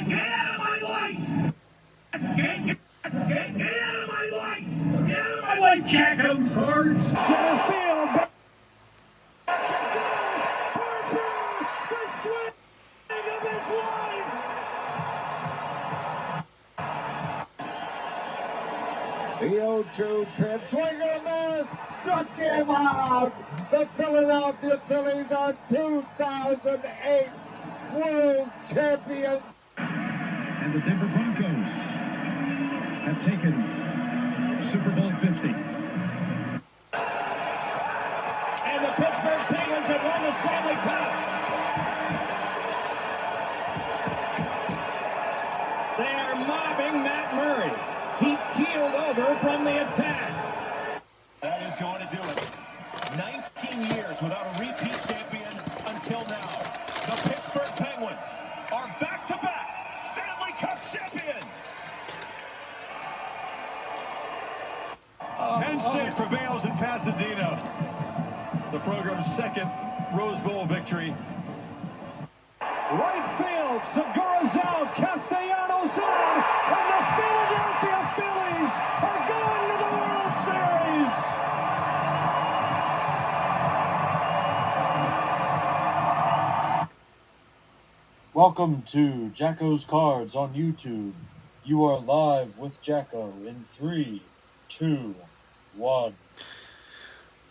Get out of my life! Get out of my life! Get out of my life, Jacko Fords! Center field. Back it goes. Harper, the swing of his life. The 0-2 pitch, swing and a miss, struck him out. The Philadelphia Phillies are 2008 World Champions. And the Denver Broncos have taken Super Bowl 50. And the Pittsburgh Penguins have won the Stanley Cup. They are mobbing Matt Murray. He keeled over from the attack. That is going to do it. 19 years without a repeat champion until now. The Pittsburgh Penguins are back-to-back Stanley Cup champions. Penn State prevails in Pasadena. The program's second Rose Bowl victory. Right field, Segura's out, Castellanos out, and the Philadelphia Phillies are going to the World Series. Welcome to Jacko's Cards on YouTube. You are live with Jacko in 3, 2, 1.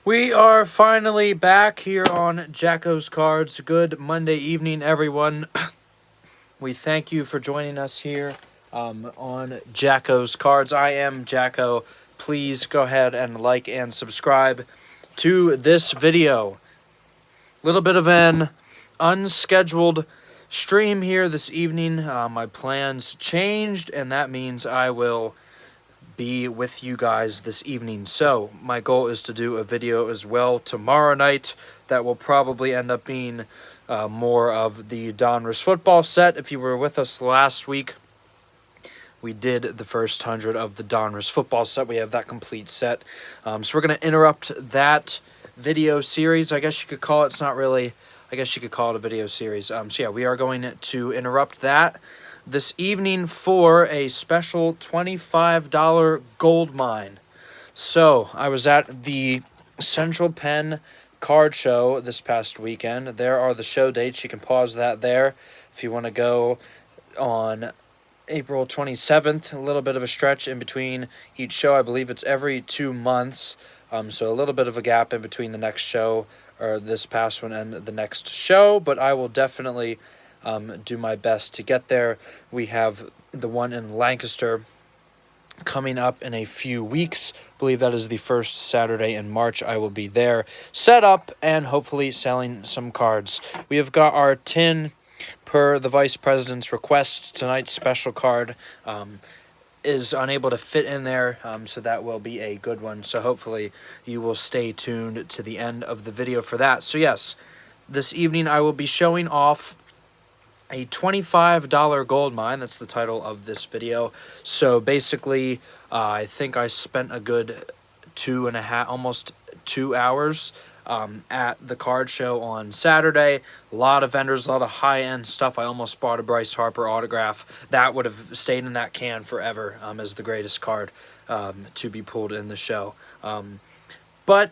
We are finally back here on Jacko's Cards. Good Monday evening, everyone. We thank you for joining us here on Jacko's Cards. I am Jacko. Please go ahead and like and subscribe to this video. A little bit of an unscheduled stream here this evening. My plans changed, and that means I will be with you guys this evening. So my goal is to do a video as well tomorrow night that will probably end up being more of the Donruss football set. If you were with us last week, we did the first 100 of the Donruss football set. We have that complete set. So we're going to interrupt that video series, I guess you could call it. It's not really, I guess you could call it a video series. So yeah, we are going to interrupt that this evening for a special $25 gold mine. So I was at the Central Penn Card Show this past weekend. There are the show dates. You can pause that there if you want to go on April 27th. A little bit of a stretch in between each show. I believe it's every 2 months. So a little bit of a gap in between the next show, or this past one, and the next show, but I will definitely do my best to get there. We have the one in Lancaster coming up in a few weeks. I believe that is the first Saturday in March. I will be there, set up, and hopefully selling some cards. We have got our tin per the Vice President's request. Tonight's special card is unable to fit in there, so that will be a good one. So hopefully you will stay tuned to the end of the video for that. So yes, this evening I will be showing off a $25 gold mine. That's the title of this video. So basically, I think I spent a good almost 2 hours at the card show on Saturday. A lot of vendors, a lot of high-end stuff. I almost bought a Bryce Harper autograph. That would have stayed in that can forever as the greatest card to be pulled in the show. But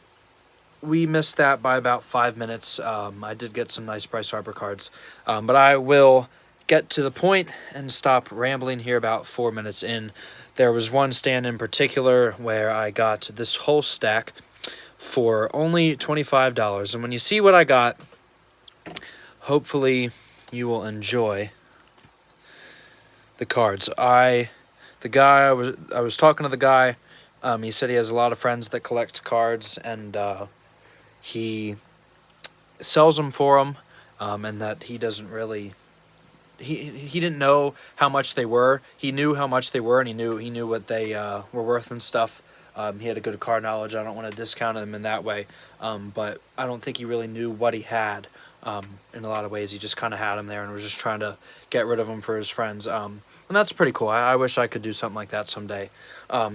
we missed that by about 5 minutes. I did get some nice Bryce Harper cards. But I will get to the point and stop rambling here about 4 minutes in. There was one stand in particular where I got this whole stack for only $25. And when you see what I got, hopefully you will enjoy the cards. I was talking to the guy. He said he has a lot of friends that collect cards, and he sells them for them, and that he doesn't really, he didn't know how much they were. He knew how much they were, and he knew what they were worth and stuff. He had a good card knowledge. I don't want to discount him in that way, but I don't think he really knew what he had. In a lot of ways, he just kind of had him there and was just trying to get rid of them for his friends. And that's pretty cool. I wish I could do something like that someday.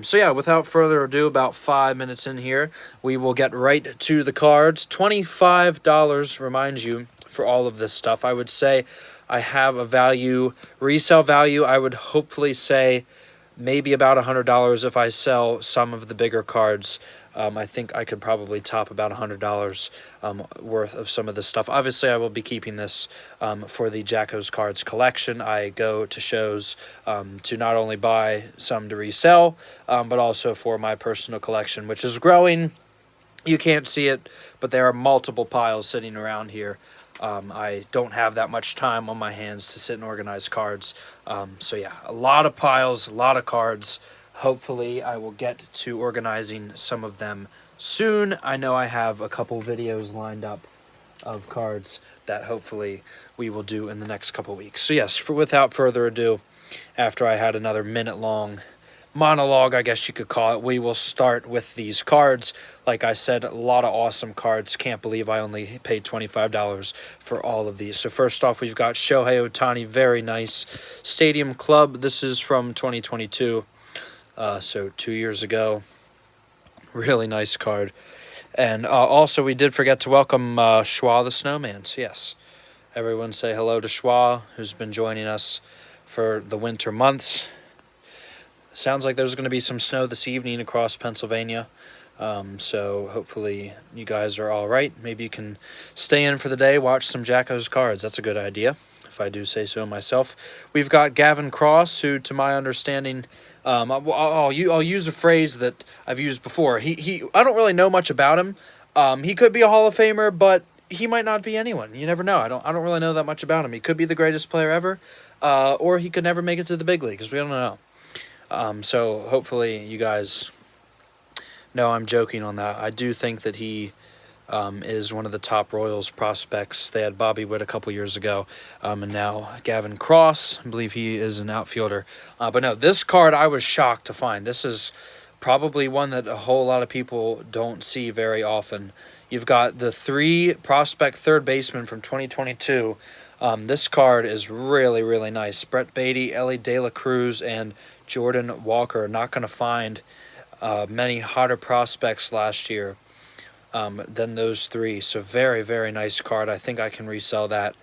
So yeah, without further ado, about 5 minutes in here, we will get right to the cards. $25, remind you, for all of this stuff. I would say I have a value, resale value, I would hopefully say maybe about $100 if I sell some of the bigger cards. I think I could probably top about $100 worth of some of this stuff. Obviously, I will be keeping this for the Jacko's Cards collection. I go to shows to not only buy some to resell, but also for my personal collection, which is growing. You can't see it, but there are multiple piles sitting around here. I don't have that much time on my hands to sit and organize cards. So yeah, a lot of piles, a lot of cards. Hopefully I will get to organizing some of them soon. I know I have a couple videos lined up of cards that hopefully we will do in the next couple weeks. So yes, without further ado, after I had another minute-long monologue, I guess you could call it, we will start with these cards. Like I said, a lot of awesome cards. Can't believe I only paid $25 for all of these. So first off, we've got Shohei Ohtani, very nice. Stadium Club, this is from 2022, so 2 years ago. Really nice card. And also, we did forget to welcome Schwa the Snowman. So yes, everyone say hello to Schwa, who's been joining us for the winter months. Sounds like there's going to be some snow this evening across Pennsylvania. So hopefully you guys are all right. Maybe you can stay in for the day, watch some Jacko's Cards. That's a good idea, if I do say so myself. We've got Gavin Cross, who, to my understanding, I'll use a phrase that I've used before. I don't really know much about him. He could be a Hall of Famer, but he might not be anyone. You never know. I don't really know that much about him. He could be the greatest player ever, or he could never make it to the big leagues. We don't know. So hopefully you guys know I'm joking on that. I do think that he is one of the top Royals prospects. They had Bobby Witt a couple years ago, and now Gavin Cross. I believe he is an outfielder. But no, this card I was shocked to find. This is probably one that a whole lot of people don't see very often. You've got the 3 prospect third baseman from 2022. This card is really, really nice. Brett Beatty, Ellie De La Cruz, and Jordan Walker. Not going to find many hotter prospects last year than those 3. So very, very nice card. I think I can resell that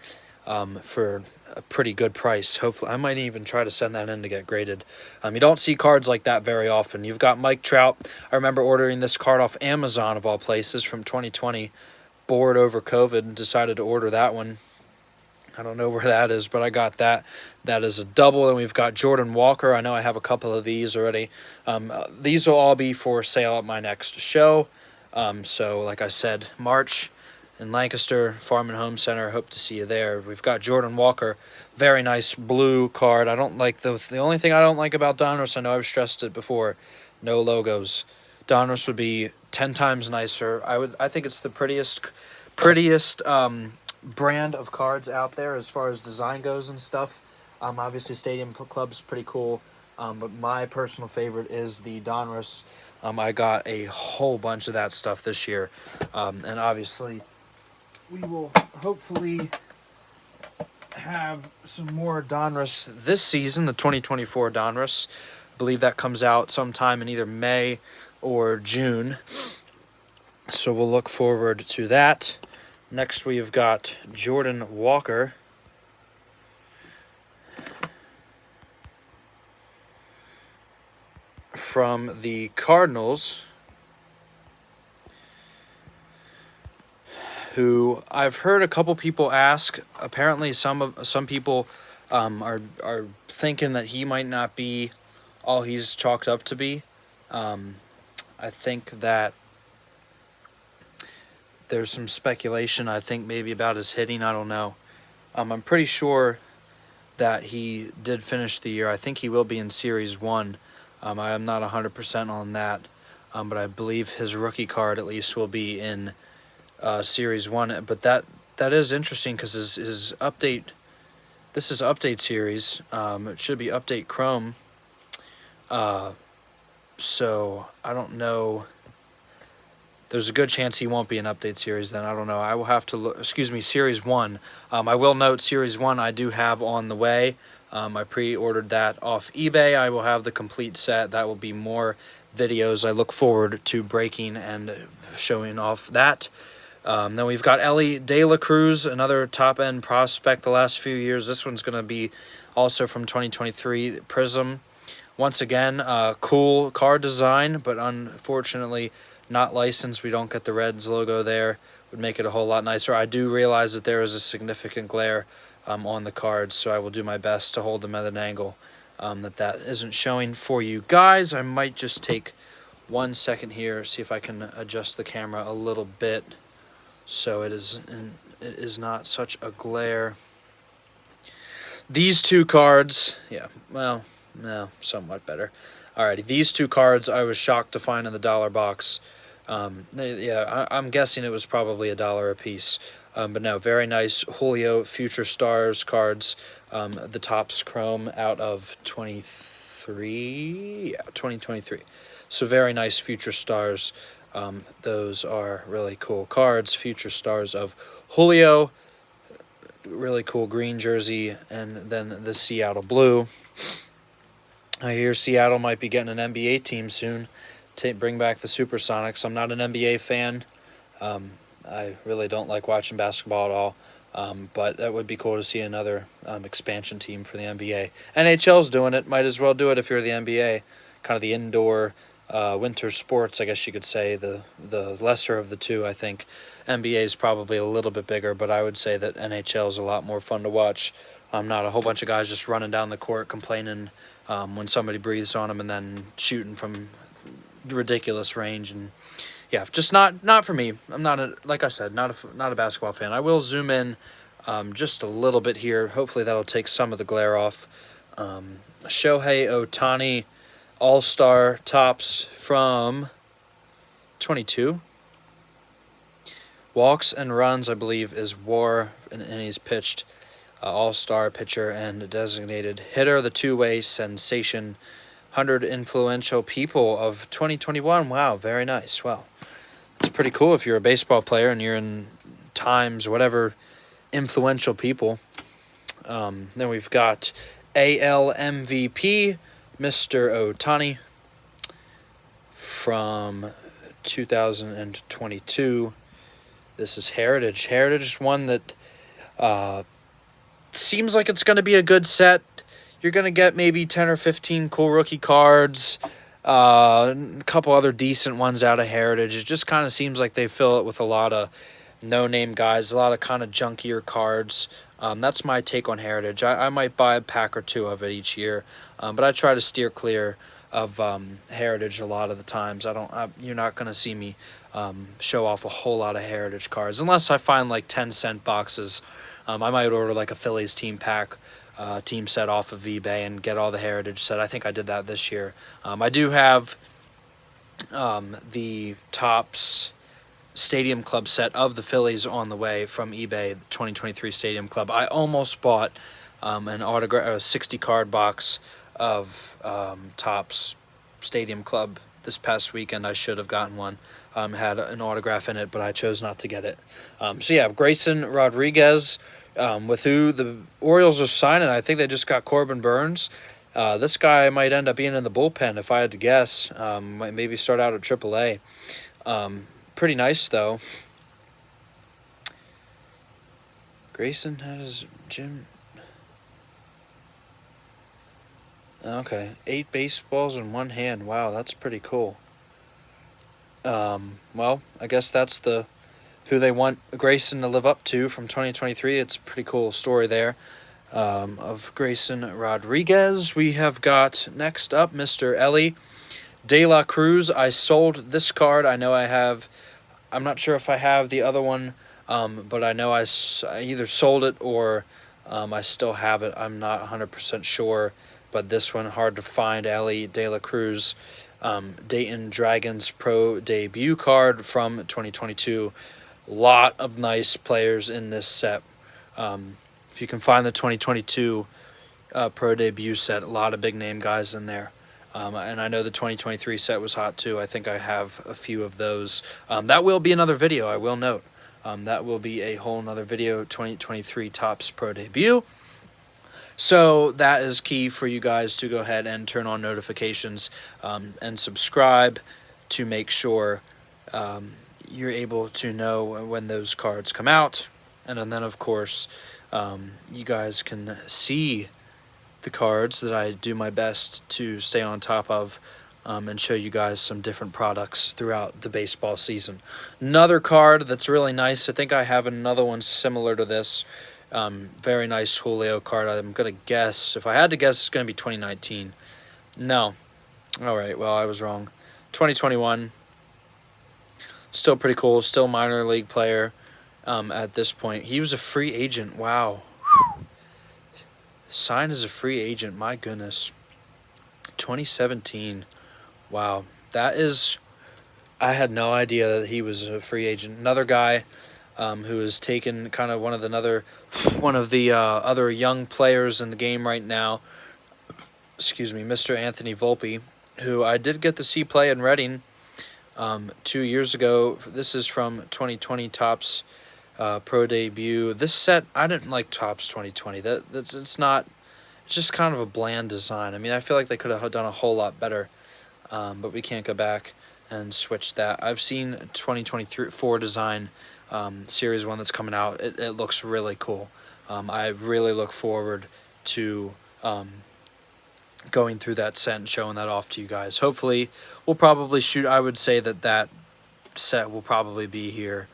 for a pretty good price. Hopefully, I might even try to send that in to get graded. You don't see cards like that very often. You've got Mike Trout. I remember ordering this card off Amazon, of all places, from 2020. Bored over COVID and decided to order that one. I don't know where that is, but I got that. That is a double. And we've got Jordan Walker. I know I have a couple of these already. These will all be for sale at my next show. So like I said, March in Lancaster, Farm and Home Center. Hope to see you there. We've got Jordan Walker. Very nice blue card. I don't like the only thing I don't like about Donruss, I know I've stressed it before, no logos. Donruss would be 10 times nicer. I think it's the prettiest brand of cards out there as far as design goes and stuff. Obviously Stadium Club's pretty cool, but my personal favorite is the Donruss. I got a whole bunch of that stuff this year, and obviously we will hopefully have some more Donruss this season, the 2024 Donruss. I believe that comes out sometime in either May or June, so we'll look forward to that. Next, we've got Jordan Walker. From the Cardinals, who I've heard a couple people ask. Apparently, some people are thinking that he might not be all he's chalked up to be. I think that there's some speculation, I think, maybe about his hitting. I don't know. I'm pretty sure that he did finish the year. I think he will be in Series 1. I am not 100% on that, but I believe his rookie card at least will be in Series 1. But that is interesting because his update, this is Update Series. It should be Update Chrome. So I don't know. There's a good chance he won't be an Update Series then. I don't know. I will have to look. Excuse me, Series 1. I will note Series 1 I do have on the way. I pre-ordered that off eBay. I will have the complete set. That will be more videos. I look forward to breaking and showing off that. Then we've got Ellie De La Cruz, another top-end prospect the last few years. This one's going to be also from 2023 Prism. Once again, cool card design, but unfortunately not licensed. We don't get the Reds logo there. Would make it a whole lot nicer. I do realize that there is a significant glare on the cards, so I will do my best to hold them at an angle that isn't showing for you guys. I might just take 1 second here, see if I can adjust the camera a little bit so it is not such a glare. These two cards, yeah, well, no, somewhat better. Alrighty, these two cards I was shocked to find in the dollar box. Yeah, I'm guessing it was probably $1 a piece. But no, very nice Julio Future Stars cards. The Topps Chrome out of 23, yeah, 2023. So very nice Future Stars. Those are really cool cards. Future Stars of Julio. Really cool green jersey, and then the Seattle blue. I hear Seattle might be getting an NBA team soon to bring back the Supersonics. I'm not an NBA fan. I really don't like watching basketball at all, but that would be cool to see another expansion team for the NBA. NHL's doing it. Might as well do it if you're the NBA. Kind of the indoor winter sports, I guess you could say, the lesser of the two, I think. NBA is probably a little bit bigger, but I would say that NHL is a lot more fun to watch. Not a whole bunch of guys just running down the court complaining when somebody breathes on them and then shooting from ridiculous range. And yeah, just not for me. I'm not like I said, not a basketball fan. I will zoom in just a little bit here. Hopefully that'll take some of the glare off. Shohei Ohtani All-Star Topps from 22. Walks and runs, I believe, is WAR, and he's pitched all-star pitcher and designated hitter, the two-way sensation, 100 influential people of 2021. Wow, very nice. Wow, it's pretty cool if you're a baseball player and you're in Times, whatever, influential people. Then we've got AL MVP, Mr. Ohtani, from 2022. This is Heritage. Heritage is one that seems like it's going to be a good set. You're going to get maybe 10 or 15 cool rookie cards, a couple other decent ones out of Heritage. It just kind of seems like they fill it with a lot of no-name guys, a lot of kind of junkier cards. That's my take on Heritage. I might buy a pack or two of it each year, but I try to steer clear of Heritage a lot of the times. You're not going to see me show off a whole lot of Heritage cards unless I find like 10-cent boxes. I might order like a Phillies team pack, team set off of eBay and get all the Heritage set. I think I did that this year. I do have the Topps Stadium Club set of the Phillies on the way from eBay, the 2023 Stadium Club. I almost bought an autograph, a 60 card box of Topps Stadium Club this past weekend. I should have gotten one. Had an autograph in it, but I chose not to get it. So yeah, Grayson Rodriguez, with who the Orioles are signing. I think they just got Corbin Burns. This guy might end up being in the bullpen if I had to guess. Might maybe start out at AAA. Pretty nice though. Grayson has Jim. Okay, 8 baseballs in one hand. Wow, that's pretty cool. Well, I guess that's who they want Grayson to live up to from 2023. It's a pretty cool story there of Grayson Rodriguez. We have got next up Mr. Ellie De La Cruz. I sold this card. I know I have. I'm not sure if I have the other one, but I know I either sold it or I still have it. I'm not 100% sure, but this one hard to find. Ellie De La Cruz. Dayton Dragons Pro debut card from 2022. Lot of nice players in this set. If you can find the 2022 Pro debut set, a lot of big name guys in there. And I know the 2023 set was hot too. I think I have a few of those. That will be another video, I will note. That will be a whole nother video, 2023 Topps Pro debut. So that is key for you guys to go ahead and turn on notifications and subscribe to make sure you're able to know when those cards come out. And then, of course, you guys can see the cards that I do my best to stay on top of, and show you guys some different products throughout the baseball season. Another card that's really nice, I think I have another one similar to this. Very nice Julio card. I'm going to guess, if I had to guess, it's going to be 2019. No. All right, well, I was wrong. 2021. Still pretty cool. Still minor league player at this point. He was a free agent. Wow. Signed as a free agent. My goodness. 2017. Wow. That is... I had no idea that he was a free agent. Another guy who has taken kind of one of the other young players in the game right now. Excuse me, Mr. Anthony Volpe, who I did get to see play in Reading 2 years ago. This is from 2020 Topps Pro Debut. This set, I didn't like Topps 2020. It's just kind of a bland design. I mean, I feel like they could have done a whole lot better, but we can't go back and switch that. I've seen 2024 design, Series 1 that's coming out. It looks really cool. I really look forward to going through that set and showing that off to you guys. Hopefully, we'll probably shoot. I would say that set will probably be here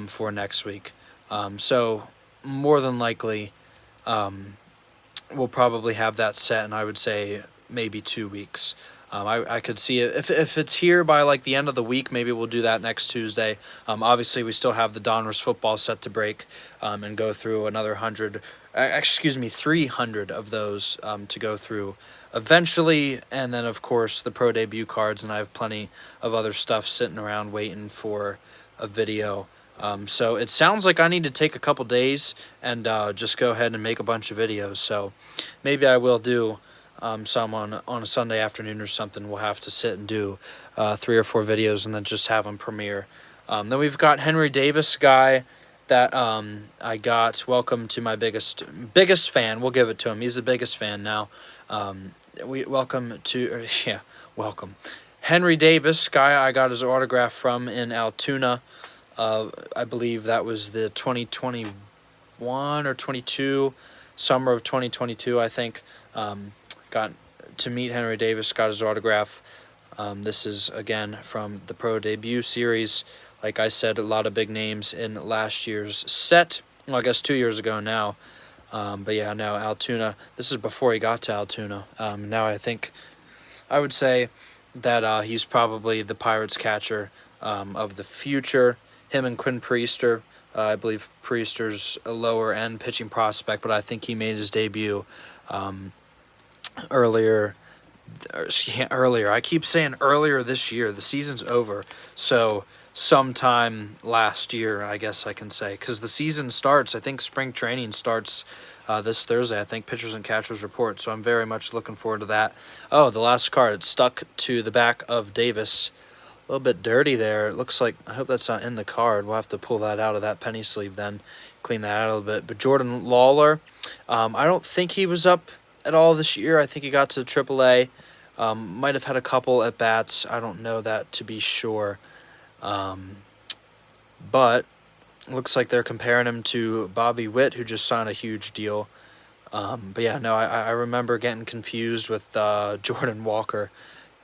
for next week. So more than likely, we'll probably have that set, and I would say maybe 2 weeks. I could see it if it's here by like the end of the week. Maybe we'll do that next Tuesday. Obviously, we still have the Donruss football set to break and go through another 300 of those to go through eventually, and then of course the Pro Debut cards, and I have plenty of other stuff sitting around waiting for a video. So it sounds like I need to take a couple days and just go ahead and make a bunch of videos. So maybe I will do some on a Sunday afternoon or something. We'll have to sit and do 3 or 4 videos and then just have them premiere. Then we've got Henry Davis, guy that I got. Welcome to my biggest fan. We'll give it to him. He's the biggest fan now. Welcome. Henry Davis, guy I got his autograph from in Altoona. I believe that was the 2021 or 22, summer of 2022, I think. Got to meet Henry Davis, got his autograph. This is, again, from the Pro Debut series. Like I said, a lot of big names in last year's set. Well, I guess 2 years ago now. But yeah, now Altoona. This is before he got to Altoona. Now I would say that he's probably the Pirates catcher of the future. Him and Quinn Priester. I believe Priester's a lower end pitching prospect, but I think he made his debut earlier. I keep saying earlier this year. The season's over, so sometime last year, I guess I can say, because the season starts. I think spring training starts this Thursday. I think pitchers and catchers report. So I'm very much looking forward to that. Oh, the last card, it's stuck to the back of Davis. A little bit dirty there. It looks like, I hope that's not in the card. We'll have to pull that out of that penny sleeve then, clean that out a little bit. But Jordan Lawler, I don't think he was up at all this year. I think he got to AAA. Might have had a couple at bats. I don't know that to be sure. But looks like they're comparing him to Bobby Witt, who just signed a huge deal. But yeah, no, I remember getting confused with Jordan Walker.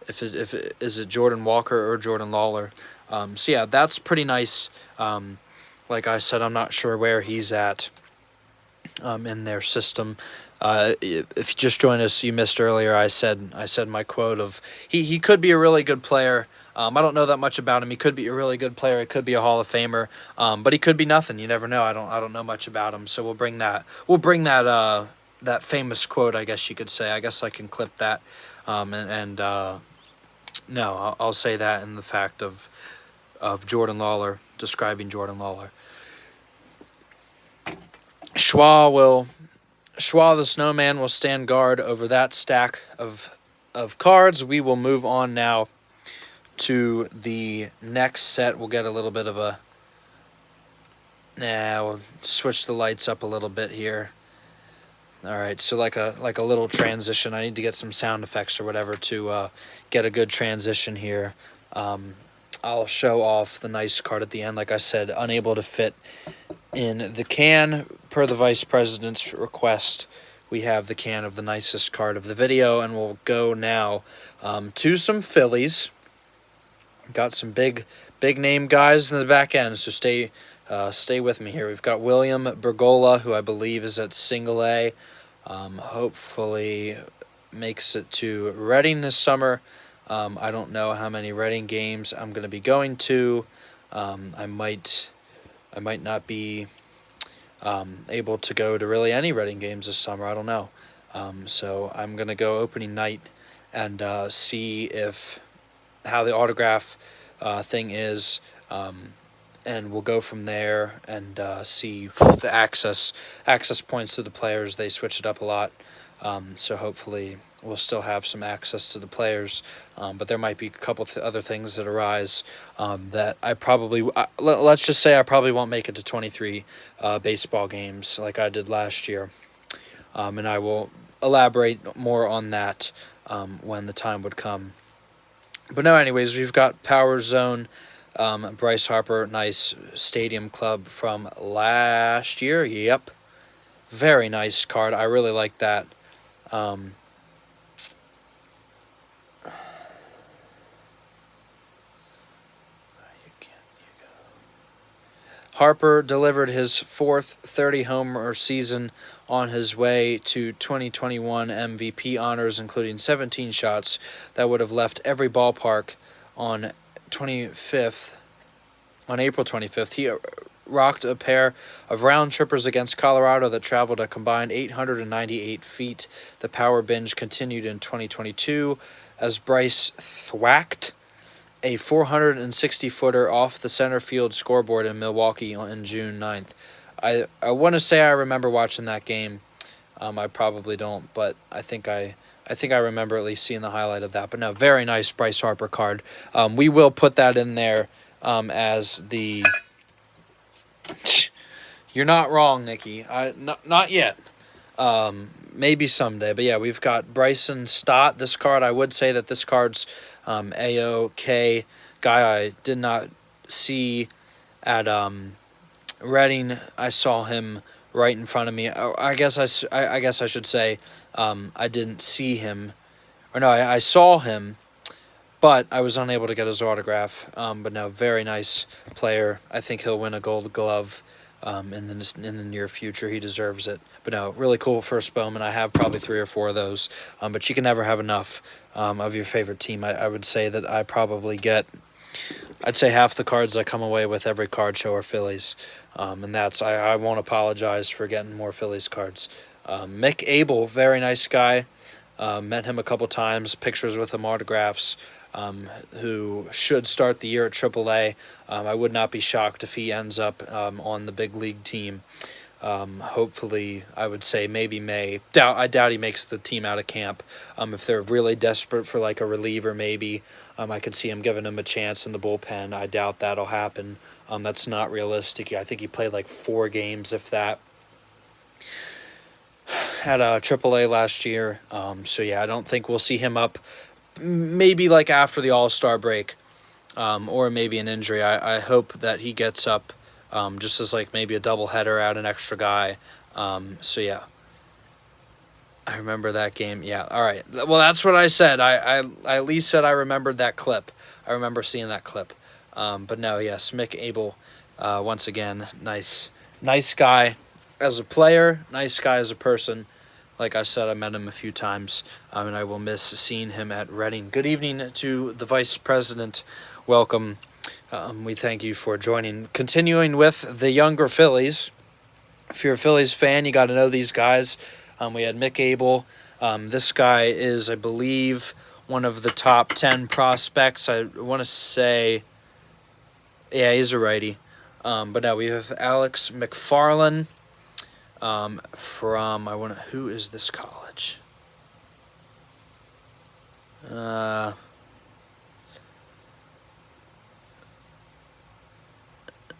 Is it Jordan Walker or Jordan Lawler? So yeah, that's pretty nice. Like I said, I'm not sure where he's at in their system. If you just joined us, you missed earlier. I said my quote of he could be a really good player. I don't know that much about him. He could be a really good player. He could be a Hall of Famer. But he could be nothing. You never know. I don't know much about him. So we'll bring that that famous quote, I guess you could say. I guess I can clip that. No, I'll say that in the fact of Jordan Lawler, describing Jordan Lawler. Schwa the Snowman will stand guard over that stack of cards. We will move on now to the next set. We'll get a little bit of a... we'll switch the lights up a little bit here. All right, so like a little transition. I need to get some sound effects or whatever to get a good transition here. I'll show off the nice card at the end. Like I said, unable to fit in the can per the Vice President's request. We have the can of the nicest card of the video, and we'll go now to some Phillies. Got some big name guys in the back end, so stay with me here. We've got William Bergolla, who I believe is at single A. Hopefully makes it to Reading this summer. I don't know how many Reading games I'm going to be going to. I might not be able to go to really any Reading games this summer. I don't know. So I'm going to go opening night and see how the autograph thing is, and we'll go from there and see the access points to the players. They switch it up a lot, so hopefully we'll still have some access to the players, but there might be a couple other things that arise that I probably let's just say I probably won't make it to 23 baseball games like I did last year, and I will elaborate more on that when the time would come. But no, anyways, we've got Power Zone, Bryce Harper, nice Stadium Club from last year. Yep, very nice card. I really like that. Harper delivered his fourth 30-homer season on his way to 2021 MVP honors, including 17 shots that would have left every ballpark on April 25th. He rocked a pair of round trippers against Colorado that traveled a combined 898 feet. The power binge continued in 2022 as Bryce thwacked a 460-footer off the center field scoreboard in Milwaukee on June 9th. I want to say I remember watching that game. I probably don't, but I think I remember at least seeing the highlight of that. But no, very nice Bryce Harper card. We will put that in there as the... You're not wrong, Nikki. Not yet. Maybe someday. But yeah, we've got Bryson Stott. This card, I would say that this card's A-OK guy I did not see at Reading. I saw him right in front of me. I guess I should say I didn't see him. Or no, I saw him, but I was unable to get his autograph. But no, very nice player. I think he'll win a Gold Glove in the near future. He deserves it. But no, really cool first Bowman. I have probably 3 or 4 of those. But you can never have enough of your favorite team. I would say that I probably get, I'd say half the cards I come away with every card show are Phillies. And that's, I won't apologize for getting more Phillies cards. Mick Abel, very nice guy. Met him a couple times, pictures with him, autographs. Who should start the year at AAA. I would not be shocked if he ends up on the big league team. Hopefully, I would say maybe May. I doubt he makes the team out of camp. If they're really desperate for like a reliever, maybe I could see him giving him a chance in the bullpen. I doubt that'll happen. That's not realistic. I think he played like 4 games, if that, at AAA last year. So yeah, I don't think we'll see him up. Maybe like after the All-Star break, or maybe an injury. I hope that he gets up just as like maybe a doubleheader, add an extra guy. So yeah, I remember that game. Yeah, all right. Well, that's what I said. I at least said I remembered that clip. I remember seeing that clip. But no, yes, Mick Abel, once again, nice guy as a player, nice guy as a person. Like I said, I met him a few times, and I will miss seeing him at Reading. Good evening to the Vice President. Welcome. We thank you for joining. Continuing with the younger Phillies. If you're a Phillies fan, you got to know these guys. We had Mick Abel. This guy is, I believe, one of the top 10 prospects. I want to say, yeah, he's a righty. But now we have Alex McFarland. Who is this college?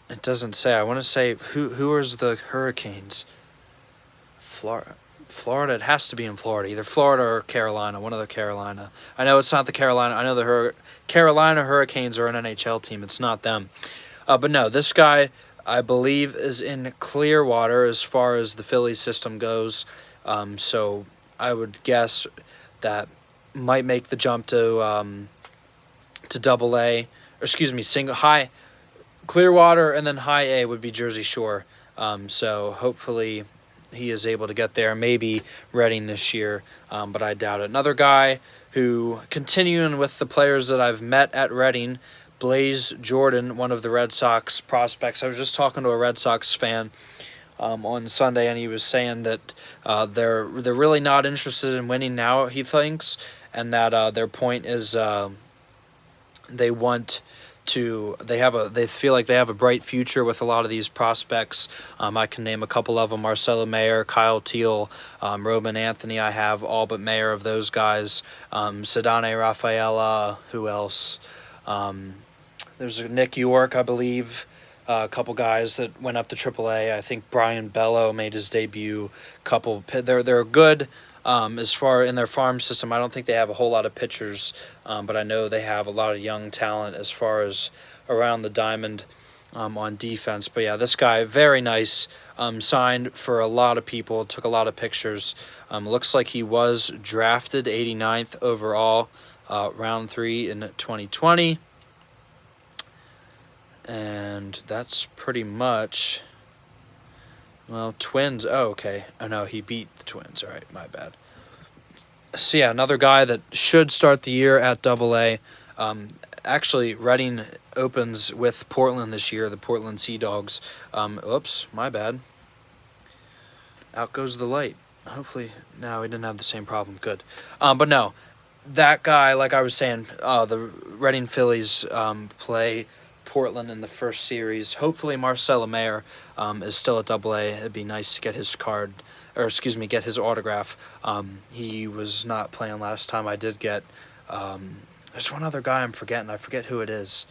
It doesn't say. I want to say who is the Hurricanes? Florida. It has to be in Florida, either Florida or Carolina, one of the Carolina. I know it's not the Carolina. I know the Carolina Hurricanes are an NHL team. It's not them. But no, this guy, I believe, is in Clearwater as far as the Phillies system goes. So I would guess that might make the jump to Double A, or excuse me, high Clearwater, and then High A would be Jersey Shore. So hopefully he is able to get there. Maybe Reading this year, but I doubt it. Another guy who, continuing with the players that I've met at Reading, Blaze Jordan, one of the Red Sox prospects. I was just talking to a Red Sox fan on Sunday, and he was saying that they're really not interested in winning now, he thinks, and that their point is they feel like they have a bright future with a lot of these prospects. I can name a couple of them: Marcelo Mayer, Kyle Teal, Roman Anthony. I have all but Mayer of those guys. Sedane Rafaela. Who else? There's Nick York, I believe. A couple guys that went up to AAA. I think Brian Bello made his debut. They're good. As far in their farm system, I don't think they have a whole lot of pitchers, but I know they have a lot of young talent as far as around the diamond on defense. But yeah, this guy, very nice, signed for a lot of people, took a lot of pictures. Looks like he was drafted 89th overall, round 3 in 2020. And that's pretty much... Well, Twins. Oh, okay. Oh, no, he beat the Twins. All right, my bad. So, yeah, another guy that should start the year at Double-A. Actually, Reading opens with Portland this year, the Portland Sea Dogs. Oops, my bad. Out goes the light. Hopefully, no, we didn't have the same problem. Good. But no, that guy, like I was saying, the Reading Phillies play Portland in the first series. Hopefully Marcelo Mayer is still at Double-A. It'd be nice to get his get his autograph. He was not playing last time. I did get there's one other guy I'm forgetting. I forget who it is.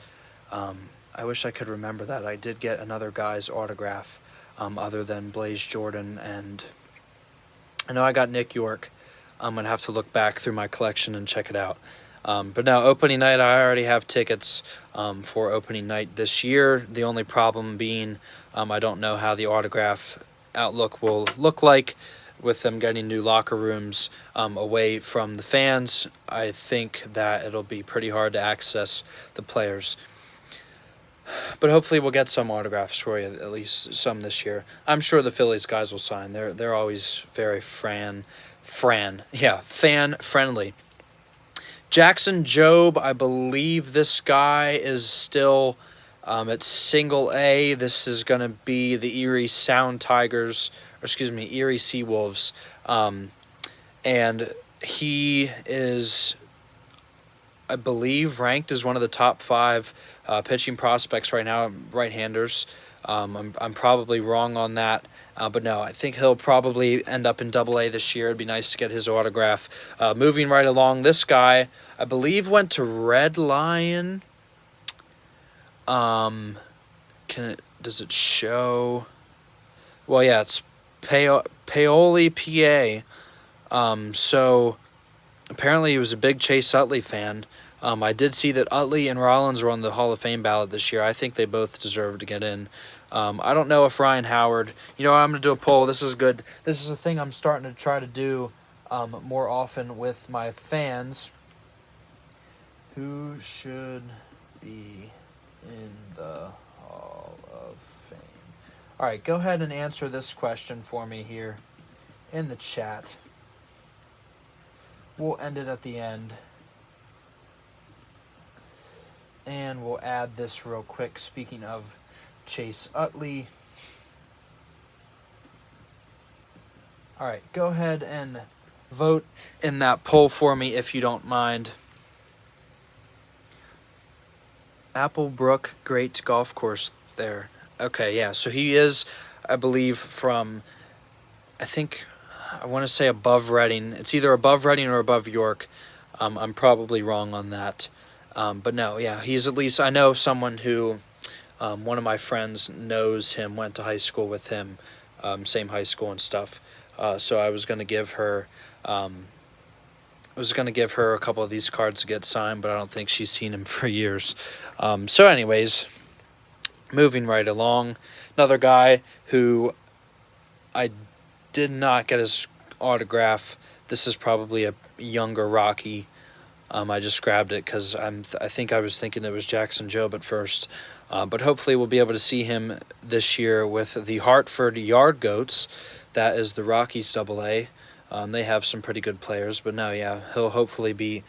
I wish I could remember that. I did get another guy's autograph other than Blaze Jordan, and I know I got Nick York. I'm gonna have to look back through my collection and check it out. But now, opening night, I already have tickets for opening night this year. The only problem being I don't know how the autograph outlook will look like with them getting new locker rooms away from the fans. I think that it'll be pretty hard to access the players. But hopefully we'll get some autographs for you, at least some this year. I'm sure the Phillies guys will sign. They're always very fan-friendly. Jackson Jobe, I believe this guy is still at Single A. This is going to be the Erie Erie Seawolves. And he is, I believe, ranked as one of the top 5 pitching prospects right now, right-handers. I'm probably wrong on that. But no, I think he'll probably end up in Double-A this year. It'd be nice to get his autograph. Moving right along, this guy, I believe, went to Red Lion. Does it show? Well, yeah, it's Paoli, PA. So apparently he was a big Chase Utley fan. I did see that Utley and Rollins were on the Hall of Fame ballot this year. I think they both deserve to get in. I don't know if Ryan Howard... I'm going to do a poll. This is good. This is a thing I'm starting to try to do more often with my fans. Who should be in the Hall of Fame? All right, go ahead and answer this question for me here in the chat. We'll end it at the end. And we'll add this real quick. Speaking of Chase Utley. All right, go ahead and vote in that poll for me if you don't mind. Applebrook, great golf course there. Okay, yeah, so he is, I believe, from, I want to say above Reading. It's either above Reading or above York. I'm probably wrong on that. But no, yeah, he's at least, I know someone who, one of my friends knows him, went to high school with him, same high school and stuff. So I was going to give her a couple of these cards to get signed, but I don't think she's seen him for years. So anyways, moving right along, another guy who I did not get his autograph. This is probably a younger Rocky. I just grabbed it because I think I was thinking it was Jackson Jobe at first. But hopefully we'll be able to see him this year with the Hartford Yard Goats. That is the Rockies AA. They have some pretty good players, but no, yeah, he'll hopefully be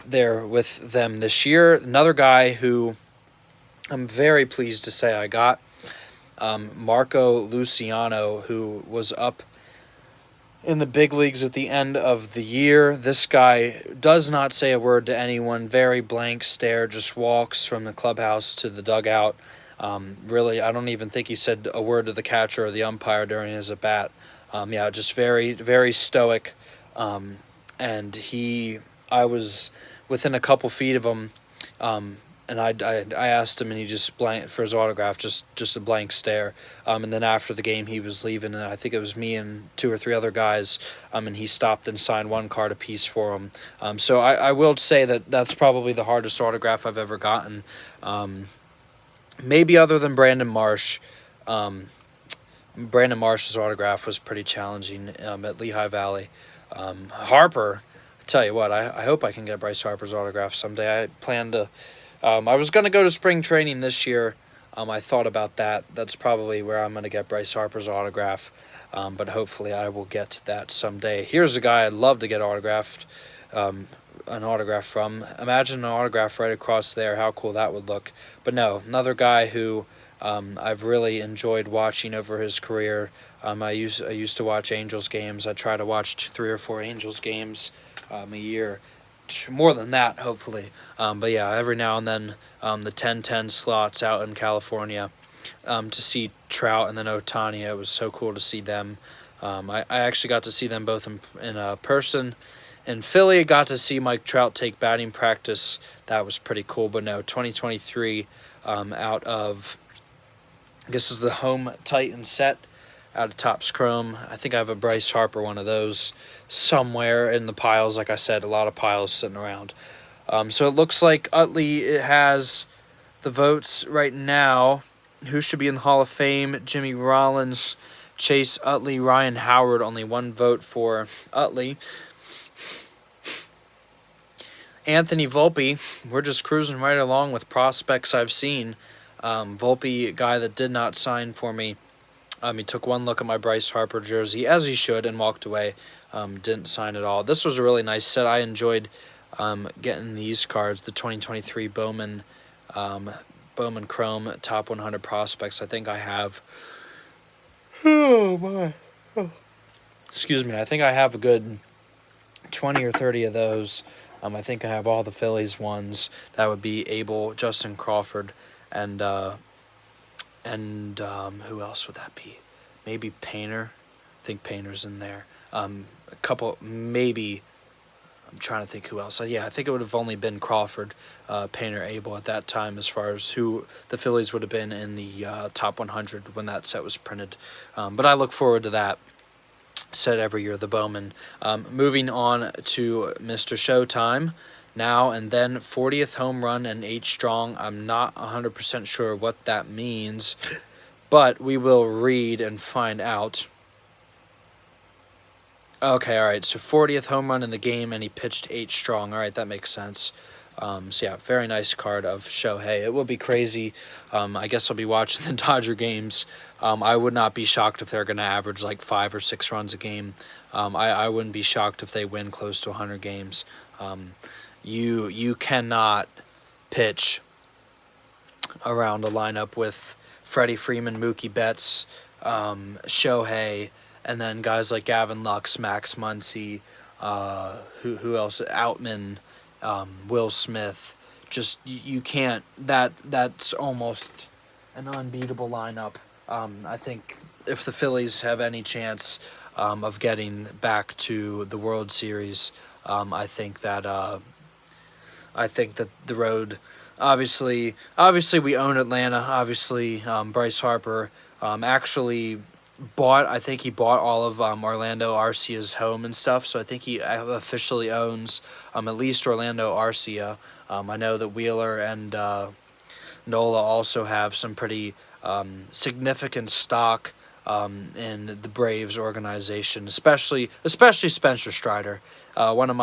there with them this year. Another guy who I'm very pleased to say I got, Marco Luciano, who was up in the big leagues at the end of the year. This guy does not say a word to anyone, very blank stare, just walks from the clubhouse to the dugout. Really, I don't even think he said a word to the catcher or the umpire during his at-bat. Just very, very stoic. And I was within a couple feet of him, and I asked him, and he just blanked for his autograph, just a blank stare. And then after the game, he was leaving, and I think it was me and 2 or 3 other guys, and he stopped and signed 1 card apiece for him. So I will say that's probably the hardest autograph I've ever gotten. Maybe other than Brandon Marsh. Brandon Marsh's autograph was pretty challenging at Lehigh Valley. Harper, I tell you what, I hope I can get Bryce Harper's autograph someday. I plan to. I was going to go to spring training this year. I thought about that. That's probably where I'm going to get Bryce Harper's autograph. But hopefully I will get that someday. Here's a guy I'd love to get an autograph from. Imagine an autograph right across there. How cool that would look. But no, another guy who I've really enjoyed watching over his career. I used to watch Angels games. I try to watch 3 or 4 Angels games a year. More than that, hopefully. But yeah, every now and then the 10-10 slots out in California to see Trout and then Ohtani. It was so cool to see them. I actually got to see them both in person. In Philly, got to see Mike Trout take batting practice. That was pretty cool. But no, 2023 out of, I guess it was the home Titan set out of Topps Chrome. I think I have a Bryce Harper one of those somewhere in the piles. Like I said, a lot of piles sitting around. So it looks like Utley has the votes right now. Who should be in the Hall of Fame? Jimmy Rollins, Chase Utley, Ryan Howard. Only 1 vote for Utley. Anthony Volpe, we're just cruising right along with prospects I've seen. Volpe, guy that did not sign for me. He took 1 look at my Bryce Harper jersey, as he should, and walked away. Didn't sign at all. This was a really nice set. I enjoyed getting these cards, the 2023 Bowman Chrome Top 100 Prospects. I think I have... Oh, my. Oh. Excuse me. I think I have a good 20 or 30 of those. I think I have all the Phillies ones. That would be Abel, Justin Crawford, and who else would that be? Maybe Painter. I think Painter's in there. A couple, maybe. I'm trying to think who else. Yeah, I think it would have only been Crawford, Painter, Abel at that time as far as who the Phillies would have been in the top 100 when that set was printed. But I look forward to that set every year, the Bowman. Moving on to Mr. Showtime. Now and then, 40th home run and 8 strong. I'm not 100% sure what that means, but we will read and find out. Okay, all right, so 40th home run in the game, and he pitched 8 strong. All right, that makes sense. So, yeah, very nice card of Shohei. It will be crazy. I guess I'll be watching the Dodger games. I would not be shocked if they're going to average like 5 or 6 runs a game. I wouldn't be shocked if they win close to 100 games. You cannot pitch around a lineup with Freddie Freeman, Mookie Betts, Shohei, and then guys like Gavin Lux, Max Muncy, who else? Outman, Will Smith. Just you can't. That's almost an unbeatable lineup. I think if the Phillies have any chance of getting back to the World Series, I think that the road, obviously we own Atlanta. Obviously, Bryce Harper actually he bought all of Orlando Arcia's home and stuff, so I think he officially owns at least Orlando Arcia. I know that Wheeler and Nola also have some pretty significant stock in the Braves organization, especially Spencer Strider. One of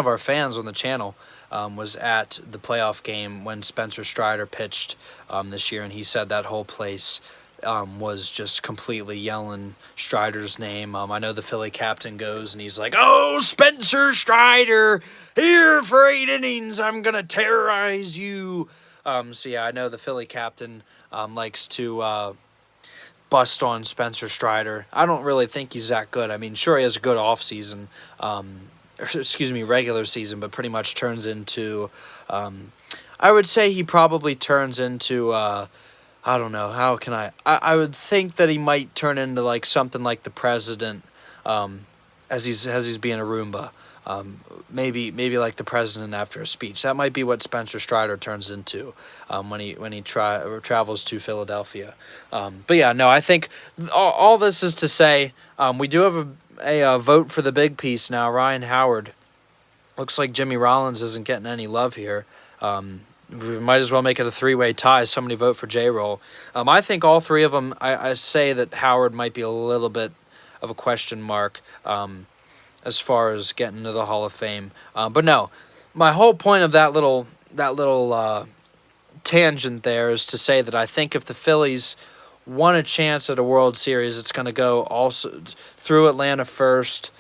our fans on the channel was at the playoff game when Spencer Strider pitched this year, and he said that whole place was just completely yelling Strider's name. I know the Philly captain goes and he's like, "Oh, Spencer Strider, here for 8 innings, I'm gonna terrorize you." So yeah, I know the Philly captain likes to bust on Spencer Strider. I don't really think he's that good. I mean, sure, he has a good offseason, regular season, but pretty much turns into, I would say he probably turns into, I don't know, how can I would think that he might turn into like something like the president, as he's being a Roomba. Maybe like the president after a speech. That might be what Spencer Strider turns into when he travels to Philadelphia. But yeah, no, I think all this is to say we do have a vote for the big piece now. Ryan Howard. Looks like Jimmy Rollins isn't getting any love here. We might as well make it a 3-way tie. Somebody vote for J-Roll. I think all three of them, I say that Howard might be a little bit of a question mark as far as getting into the Hall of Fame. But no, my whole point of that little tangent there is to say that I think if the Phillies want a chance at a World Series, it's going to go also through Atlanta first.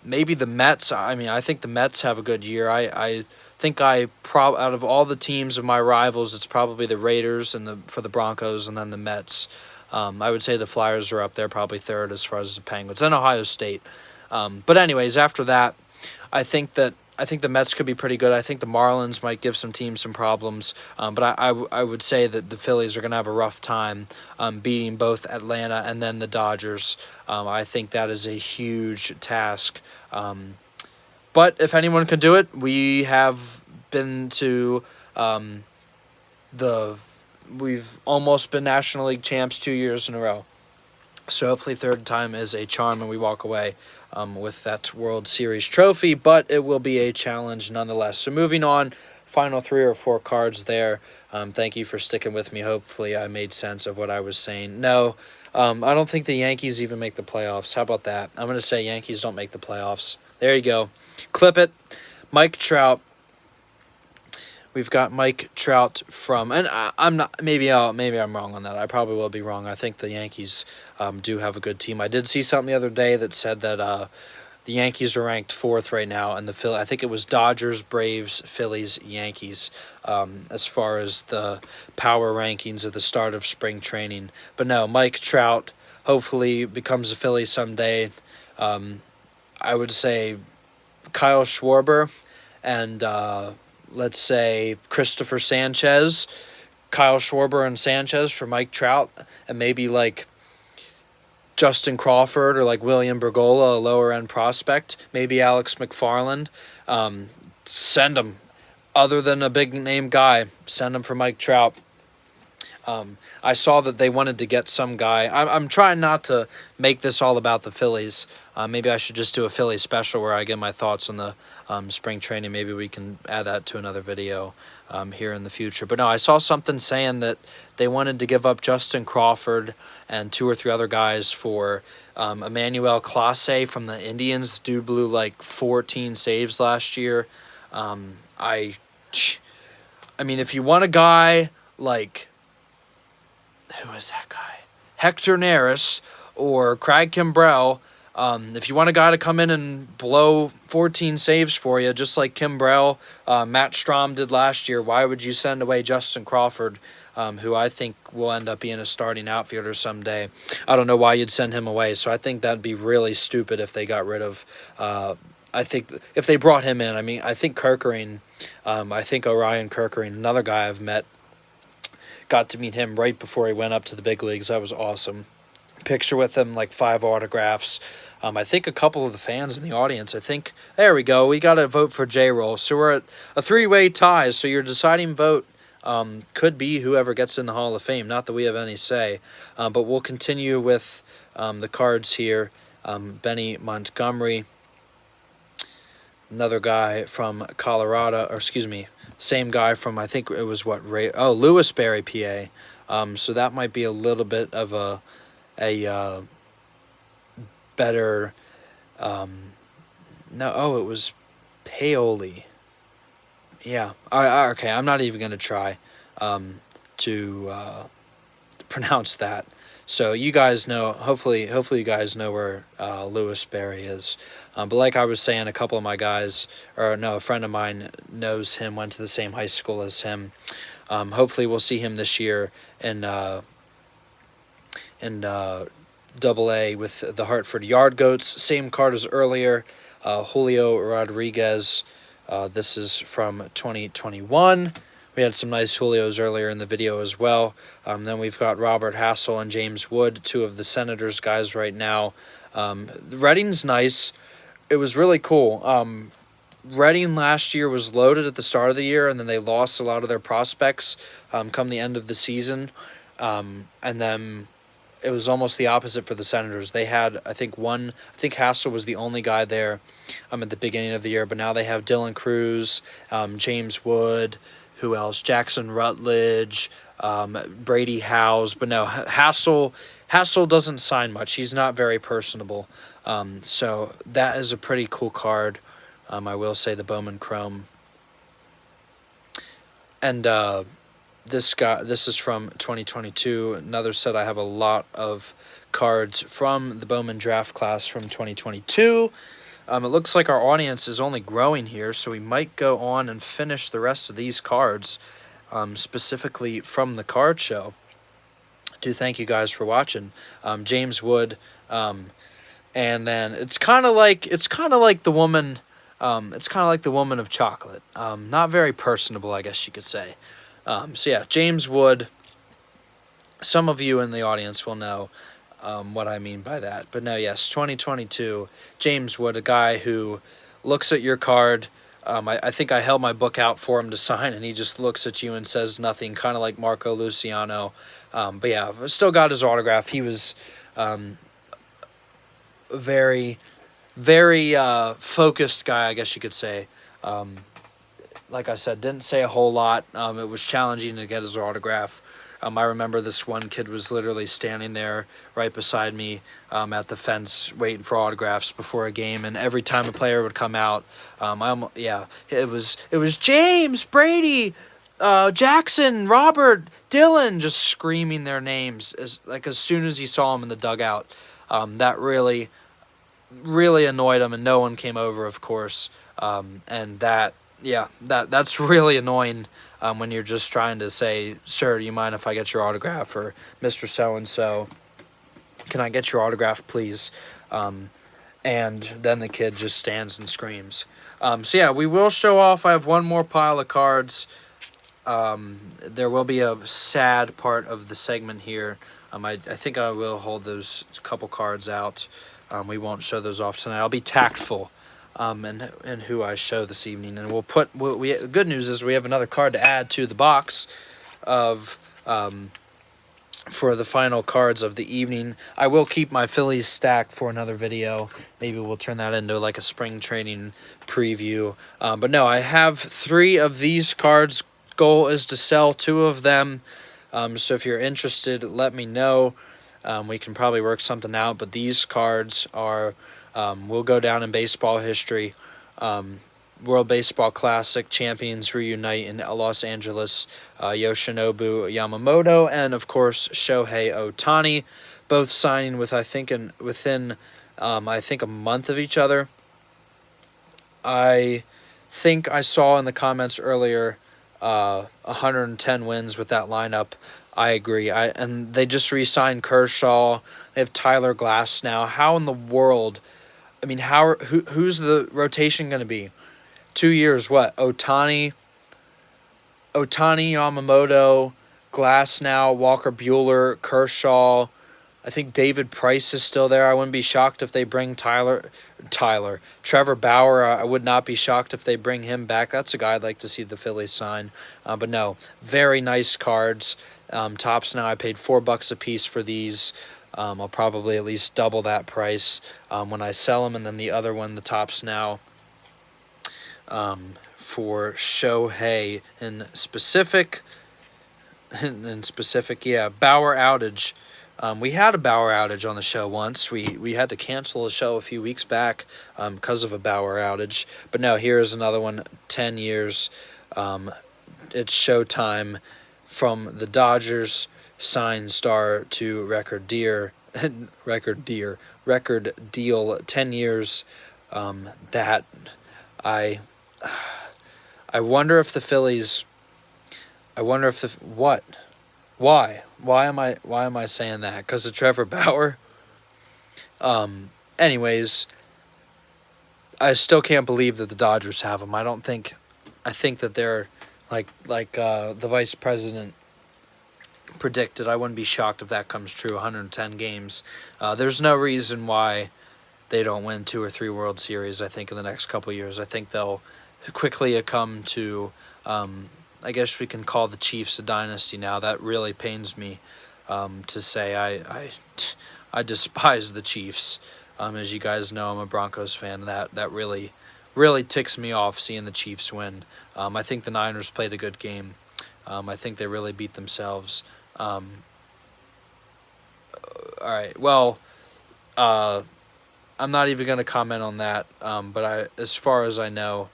Maybe the Mets. I mean, I think the Mets have a good year. I think out of all the teams of my rivals, it's probably the Raiders for the Broncos, and then the Mets. I would say the Flyers are up there, probably third as far as the Penguins, and Ohio State. But anyways, after that, I think the Mets could be pretty good. I think the Marlins might give some teams some problems. But I would say that the Phillies are going to have a rough time beating both Atlanta and then the Dodgers. I think that is a huge task. But if anyone can do it, we have been to we've almost been National League champs 2 years in a row. So hopefully third time is a charm and we walk away with that World Series trophy, but it will be a challenge nonetheless. So moving on, final 3 or 4 cards there. Thank you for sticking with me. Hopefully I made sense of what I was saying. No, I don't think the Yankees even make the playoffs. How about that? I'm going to say Yankees don't make the playoffs. There you go. Clip it. Mike Trout. We've got Mike Trout from, and I'm not. Maybe I'm wrong on that. I probably will be wrong. I think the Yankees do have a good team. I did see something the other day that said that the Yankees are ranked 4th right now, and I think it was Dodgers, Braves, Phillies, Yankees, as far as the power rankings at the start of spring training. But no, Mike Trout hopefully becomes a Philly someday. I would say Kyle Schwarber and let's say Christopher Sanchez, Kyle Schwarber and Sanchez for Mike Trout, and maybe like Justin Crawford or like William Bergolla, a lower-end prospect, maybe Alex McFarland. Send them. Other than a big-name guy, send them for Mike Trout. I saw that they wanted to get some guy. I'm trying not to make this all about the Phillies. Maybe I should just do a Philly special where I get my thoughts on the spring training. Maybe we can add that to another video here in the future. But no, I saw something saying that they wanted to give up Justin Crawford and 2 or 3 other guys for Emmanuel Clase from the Indians. Dude blew like 14 saves last year. I mean, if you want a guy like, who is that guy? Hector Neris or Craig Kimbrell. If you want a guy to come in and blow 14 saves for you, just like Kimbrell, Matt Strom did last year, why would you send away Justin Crawford, who I think will end up being a starting outfielder someday? I don't know why you'd send him away, so I think that'd be really stupid if they got rid of I think if they brought him in. I mean, I think Orion Kerkering, another guy I've met, got to meet him right before he went up to the big leagues. That was awesome. Picture with him, like 5 autographs. I think a couple of the fans in the audience. I think, there we go. We got to vote for J-Roll. So we're at a 3-way tie. So your deciding vote could be whoever gets in the Hall of Fame. Not that we have any say, but we'll continue with the cards here. Benny Montgomery, another guy from Colorado, or excuse me, same guy from, I think it was Lewisberry, PA. So that might be a little bit of a better, it was Paoli. Yeah. Okay, I'm not even going to try to pronounce that. So you guys know, hopefully you guys know where Lewisberry is. But like I was saying, a couple of my guys, a friend of mine knows him, went to the same high school as him. Hopefully we'll see him this year in Double A with the Hartford Yard Goats. Same card as earlier, Julio Rodriguez. This is from 2021. We had some nice Julios earlier in the video as well. Then we've got Robert Hassel and James Wood, two of the Senators guys right now. Redding's nice. It was really cool. Redding last year was loaded at the start of the year, and then they lost a lot of their prospects come the end of the season. And then it was almost the opposite for the Senators. They had, I think Hassel was the only guy there at the beginning of the year, but now they have Dylan Cruz, James Wood, who else? Jackson Rutledge, Brady Howes. But no, Hassel doesn't sign much. He's not very personable. So that is a pretty cool card. I will say the Bowman Chrome. And this is from 2022. Another set. I have a lot of cards from the Bowman draft class from 2022. It looks like our audience is only growing here, so we might go on and finish the rest of these cards, specifically from the card show. I do thank you guys for watching. James Wood, and then it's kind of like the woman. It's kind of like the woman of chocolate. Not very personable, I guess you could say. So yeah, James Wood. Some of you in the audience will know what I mean by that. But no, yes, 2022, James Wood, a guy who looks at your card. I think I held my book out for him to sign, and he just looks at you and says nothing, kind of like Marco Luciano. But yeah, I've still got his autograph. He was very, very focused guy, I guess you could say. Like I said, didn't say a whole lot. It was challenging to get his autograph. I remember this one kid was literally standing there right beside me at the fence waiting for autographs before a game, and every time a player would come out, it was James, Brady, Jackson, Robert, Dylan, just screaming their names as soon as he saw him in the dugout. That really, really annoyed him, and no one came over, of course. And that's really annoying. When you're just trying to say, sir, do you mind if I get your autograph? Or Mr. So-and-so, can I get your autograph, please? And then the kid just stands and screams. So yeah, we will show off. I have one more pile of cards. There will be a sad part of the segment here. I think I will hold those couple cards out. We won't show those off tonight. I'll be tactful. And who I show this evening, and the good news is we have another card to add to the box of for the final cards of the evening. I will keep my Phillies stack for another video. Maybe we'll turn that into like a spring training preview. But no, I have 3 of these cards. Goal is to sell 2 of them. So if you're interested, let me know. We can probably work something out. But these cards are. Will go down in baseball history. World Baseball Classic champions reunite in Los Angeles. Yoshinobu Yamamoto and, of course, Shohei Ohtani, both signing with within a month of each other. I think I saw in the comments earlier 110 wins with that lineup. I agree. And they just re-signed Kershaw. They have Tyler Glass now. How in the world? I mean, who's the rotation going to be? 2 years, what? Ohtani, Yamamoto, Glass now, Walker Buehler, Kershaw, I think David Price is still there. I wouldn't be shocked if they bring Trevor Bauer. I would not be shocked if they bring him back. That's a guy I'd like to see the Phillies sign. But no, very nice cards. Tops now, I paid $4 a piece for these. I'll probably at least double that price when I sell them. And then the other one, the Tops now, for Shohei in specific, yeah, Bauer outage. We had a Bauer outage on the show once. We had to cancel a show a few weeks back because of a Bauer outage. But no, here's another one, 10 years. It's Showtime from the Dodgers, signed star to record deal, 10 years. That I wonder if the Phillies. I wonder if what. Why? Why am I saying that? Because of Trevor Bauer? Anyways, I still can't believe that the Dodgers have him. I think that they're like the vice president predicted. I wouldn't be shocked if that comes true. 110 games. There's no reason why they don't win 2 or 3 World Series, I think, in the next couple of years. I think they'll quickly come to... I guess we can call the Chiefs a dynasty now. That really pains me to say. I despise the Chiefs. As you guys know, I'm a Broncos fan. That really ticks me off seeing the Chiefs win. I think the Niners played a good game. I think they really beat themselves. All right. Well, I'm not even going to comment on that. But as far as I know,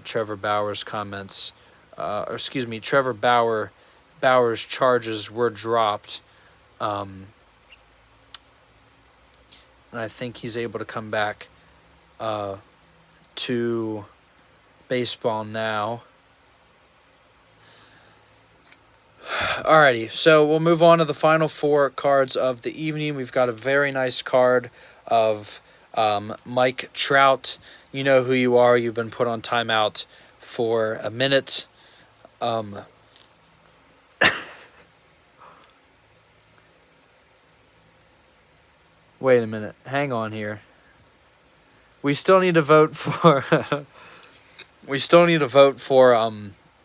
Trevor Bauer's comments. Trevor Bauer's charges were dropped. And I think he's able to come back to baseball now. Alrighty, so we'll move on to the final 4 cards of the evening. We've got a very nice card of Mike Trout. You know who you are. You've been put on timeout for a minute. Wait a minute. Hang on here. We still need to vote for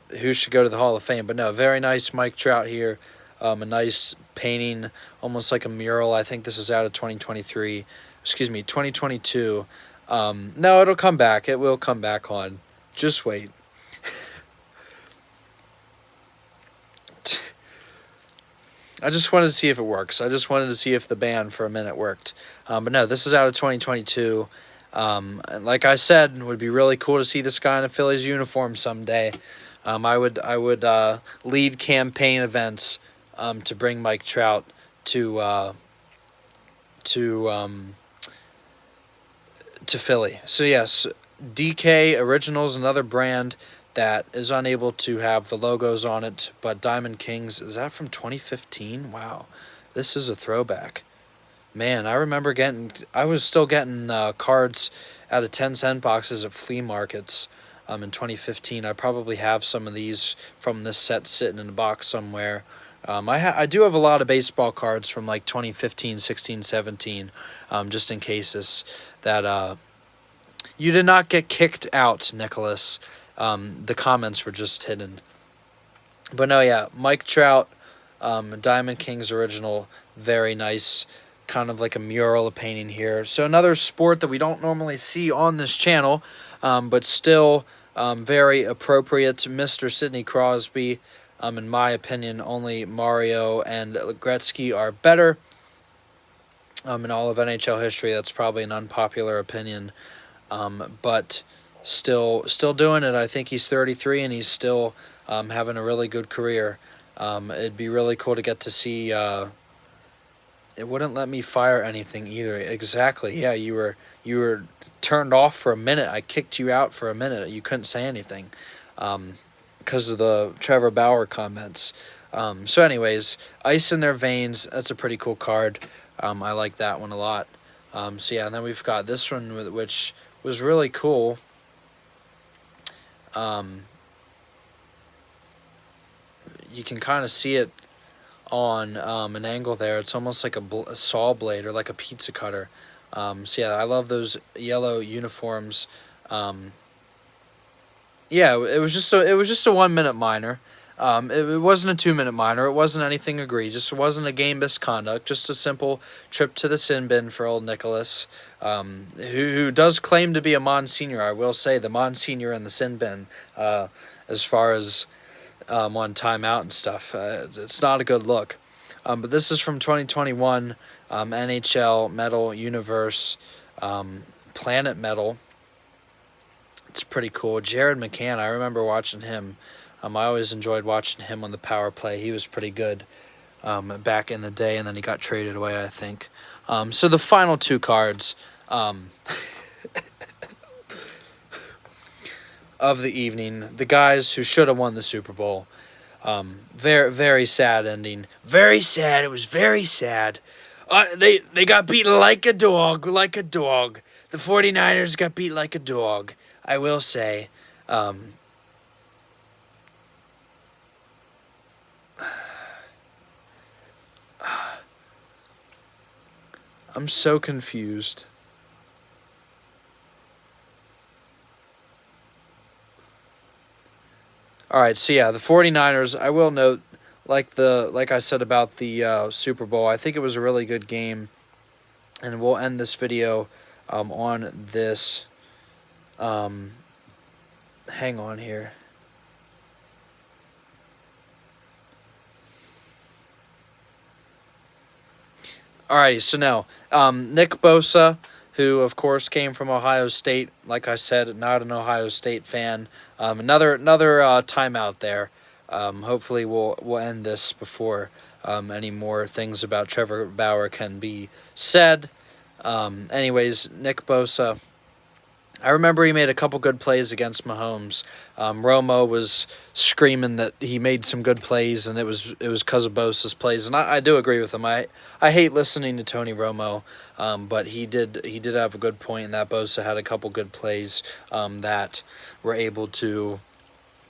who should go to the Hall of Fame. But no, very nice Mike Trout here. A nice painting, almost like a mural. I think this is out of 2022. No, it'll come back. It will come back on. Just wait. I just wanted to see if it works. I just wanted to see if the ban for a minute worked. But no, this is out of 2022. And like I said, it would be really cool to see this guy in a Phillies uniform someday. I would lead campaign events to bring Mike Trout to Philly. So yes, DK Originals, another brand that is unable to have the logos on it, but Diamond Kings, is that from 2015? Wow, this is a throwback. Man, I remember I was still getting cards out of 10-cent boxes at flea markets in 2015. I probably have some of these from this set sitting in a box somewhere. I do have a lot of baseball cards from like 2015, 16, 17, just in cases that you did not get kicked out, Nicholas. The comments were just hidden. But no, yeah, Mike Trout, Diamond Kings original, very nice, kind of like a mural, a painting here. So another sport that we don't normally see on this channel, but still very appropriate. Mr. Sidney Crosby, in my opinion, only Mario and Gretzky are better. In all of NHL history, that's probably an unpopular opinion, but still doing it. I think he's 33 and he's still having a really good career. It'd be really cool to get to see. It wouldn't let me fire anything either. Exactly. Yeah, you were turned off for a minute. I kicked you out for a minute. You couldn't say anything because of the Trevor Bauer comments. So anyways, Ice in Their Veins. That's a pretty cool card. I like that one a lot. So yeah, and then we've got this one, which was really cool. You can kind of see it on an angle there. It's almost like a saw blade or like a pizza cutter. So yeah, I love those yellow uniforms. Yeah, it was just a 1 minute minor. It wasn't a 2 minute minor. It wasn't anything egregious. It wasn't a game misconduct. Just a simple trip to the sin bin for old Nicholas, who does claim to be a Monsignor. I will say the Monsignor in the sin bin, as far as on timeout and stuff. It's not a good look. But this is from 2021, NHL Metal Universe, Planet Metal. It's pretty cool. Jared McCann, I remember watching him. I always enjoyed watching him on the power play. He was pretty good back in the day, and then he got traded away, I think. So the final 2 cards of the evening, the guys who should have won the Super Bowl. Very, very sad ending. Very sad. It was very sad. They got beaten like a dog, like a dog. The 49ers got beat like a dog. I will say, I'm so confused. All right, so yeah, the 49ers, I will note, like I said about the Super Bowl, I think it was a really good game, and we'll end this video on this. Hang on here. Alrighty, so now, Nick Bosa, who of course came from Ohio State, like I said, not an Ohio State fan. Another timeout there. Hopefully we'll end this before any more things about Trevor Bauer can be said. Anyways, Nick Bosa, I remember he made a couple good plays against Mahomes. Romo was screaming that he made some good plays, and it was because of Bosa's plays. And I do agree with him. I hate listening to Tony Romo, but he did have a good point in that Bosa had a couple good plays that were able to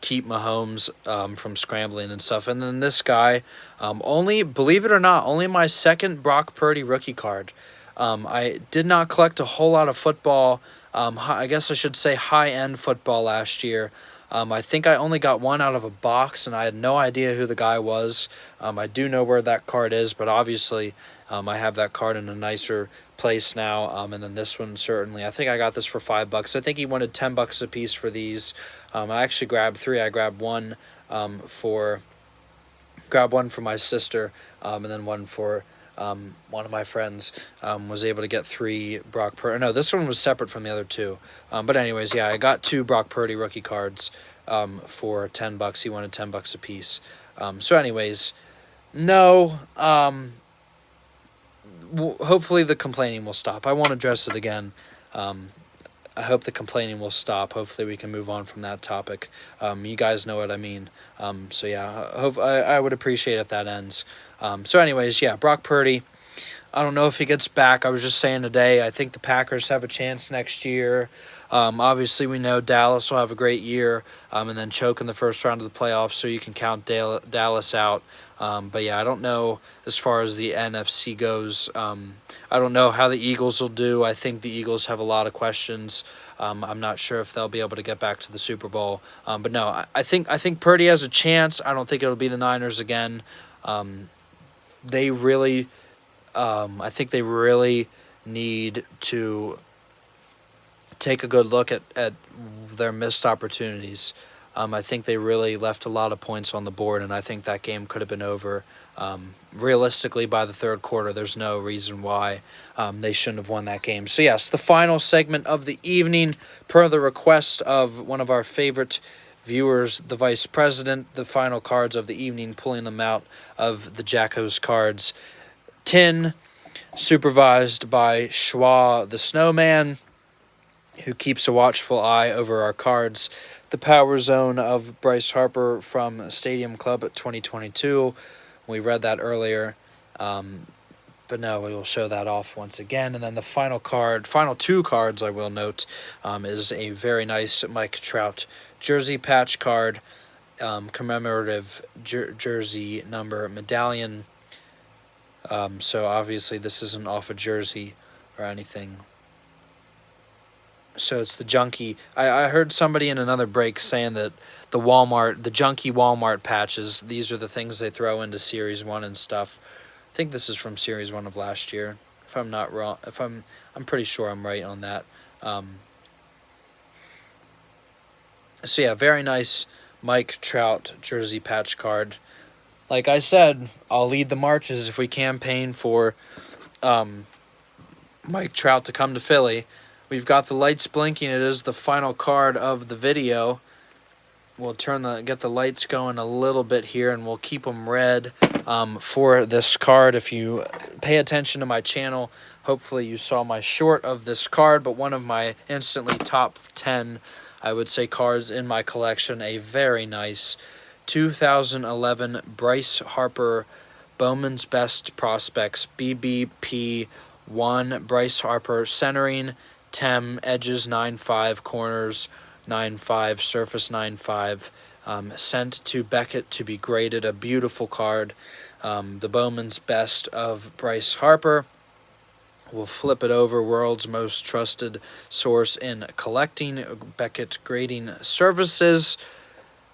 keep Mahomes from scrambling and stuff. And then this guy, believe it or not, only my second Brock Purdy rookie card. I did not collect a whole lot of football. I guess I should say high-end football last year. I think I only got one out of a box, and I had no idea who the guy was. I do know where that card is, but obviously I have that card in a nicer place now. And then this one, certainly. I think I got this for $5. I think he wanted $10 a piece for these. I actually grabbed 3. I grabbed one for my sister, and then one for one of my friends. Was able to get 3 Brock Purdy. No, this one was separate from the other 2. But anyways, yeah, I got 2 Brock Purdy rookie cards for $10. He wanted $10 a piece. So anyways, no. Hopefully the complaining will stop. I won't address it again. I hope the complaining will stop. Hopefully we can move on from that topic. You guys know what I mean. So yeah, I would appreciate if that ends. So anyways, yeah, Brock Purdy, I don't know if he gets back. I was just saying today, I think the Packers have a chance next year. Obviously, we know Dallas will have a great year and then choke in the first round of the playoffs, so you can count Dallas out. But yeah, I don't know as far as the NFC goes. I don't know how the Eagles will do. I think the Eagles have a lot of questions. I'm not sure if they'll be able to get back to the Super Bowl. But no, I think Purdy has a chance. I don't think it'll be the Niners again. They really, I think they really need to take a good look at their missed opportunities. I think they really left a lot of points on the board, and I think that game could have been over realistically by the third quarter. There's no reason why they shouldn't have won that game. So yes, the final segment of the evening, per the request of one of our favorite viewers, the Vice President, the final cards of the evening, pulling them out of the Jacko's cards tin, supervised by Schwa the Snowman, who keeps a watchful eye over our cards. The Power Zone of Bryce Harper from Stadium Club 2022. We read that earlier. But no, we will show that off once again. And then the final 2 cards, I will note, is a very nice Mike Trout jersey patch card. commemorative jersey number medallion. So obviously this isn't off a jersey or anything. So it's the junkie. I heard somebody in another break saying that the junkie Walmart patches, these are the things they throw into Series 1 and stuff. I think this is from Series 1 of last year. If I'm not wrong, I'm pretty sure I'm right on that. So yeah, very nice Mike Trout jersey patch card. Like I said, I'll lead the marches if we campaign for Mike Trout to come to Philly. We've got the lights blinking. It is the final card of the video. We'll get the lights going a little bit here, and we'll keep them red for this card. If you pay attention to my channel, hopefully you saw my short of this card, but one of my instantly top 10, I would say, cards in my collection. A very nice 2011 Bryce Harper Bowman's Best Prospects BBP 1 Bryce Harper centering, Tem, edges 9.5, corners 9.5, surface 9.5. Sent to Beckett to be graded. A beautiful card. The Bowman's Best of Bryce Harper. We'll flip it over. World's most trusted source in collecting. Beckett Grading Services.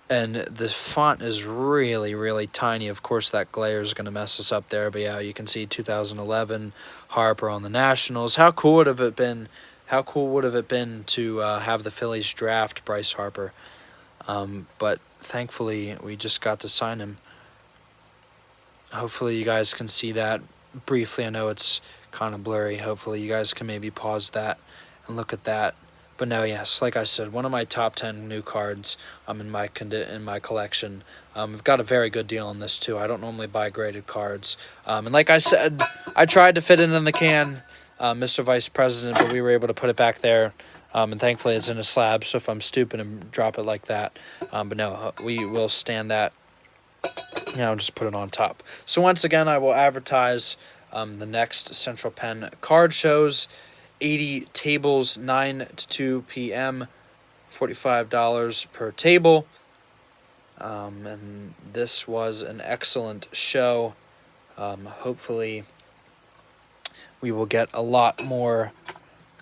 And the font is really, really tiny. Of course, that glare is going to mess us up there. But yeah, you can see 2011 Harper on the Nationals. How cool would have it been? How cool would have it been to have the Phillies draft Bryce Harper? But thankfully, we just got to sign him. Hopefully, you guys can see that briefly. I know it's kind of blurry. Hopefully, you guys can maybe pause that and look at that. But no, yes, like I said, one of my top 10 new cards in my collection. I've got a very good deal on this too. I don't normally buy graded cards. And like I said, I tried to fit it in the can, Mr. Vice President, but we were able to put it back there. And thankfully it's in a slab, so if I'm stupid and drop it like that. But no, we will stand that. Just put it on top. So once again, I will advertise the next Central Penn Card Shows. 80 tables, 9 to 2 p.m., $45 per table. And this was an excellent show. Hopefully we will get a lot more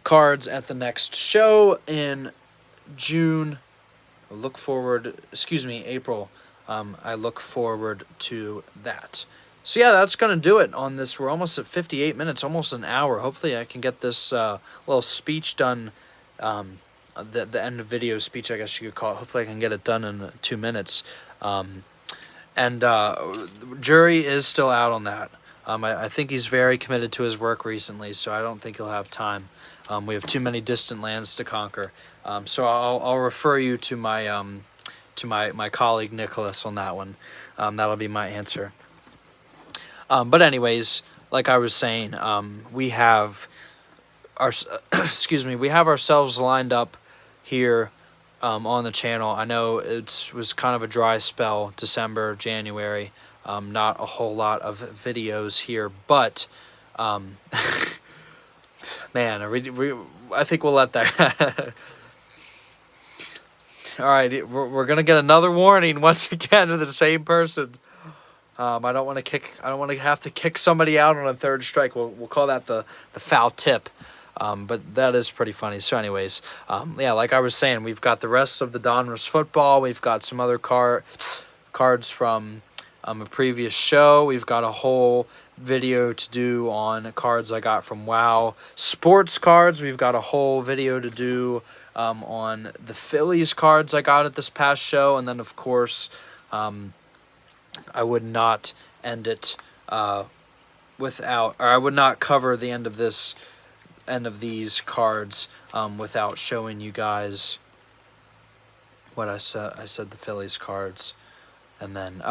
cards at the next show in June. April. I look forward to that. So yeah, that's going to do it on this. We're almost at 58 minutes, almost an hour. Hopefully I can get this little speech done, the end of video speech, I guess you could call it. Hopefully I can get it done in 2 minutes. Jury is still out on that. I think he's very committed to his work recently, so I don't think he'll have time. We have too many distant lands to conquer. So I'll refer you to my colleague Nicholas on that one. That'll be my answer. But anyways, like I was saying, we have ourselves lined up here on the channel. I know it was kind of a dry spell, December, January. Not a whole lot of videos here, but man, I think we'll let that. All right, we're gonna get another warning once again to the same person. I don't want to have to kick somebody out on a third strike. We'll call that the foul tip. But that is pretty funny. So anyways, like I was saying, we've got the rest of the Donruss football. We've got some other cards from a previous show. We've got a whole video to do on cards I got from WoW. Sports cards, we've got a whole video to do on the Phillies cards I got at this past show. And then, of course, I would not end it I would not cover the end of these cards without showing you guys what I said. I said the Phillies cards, and then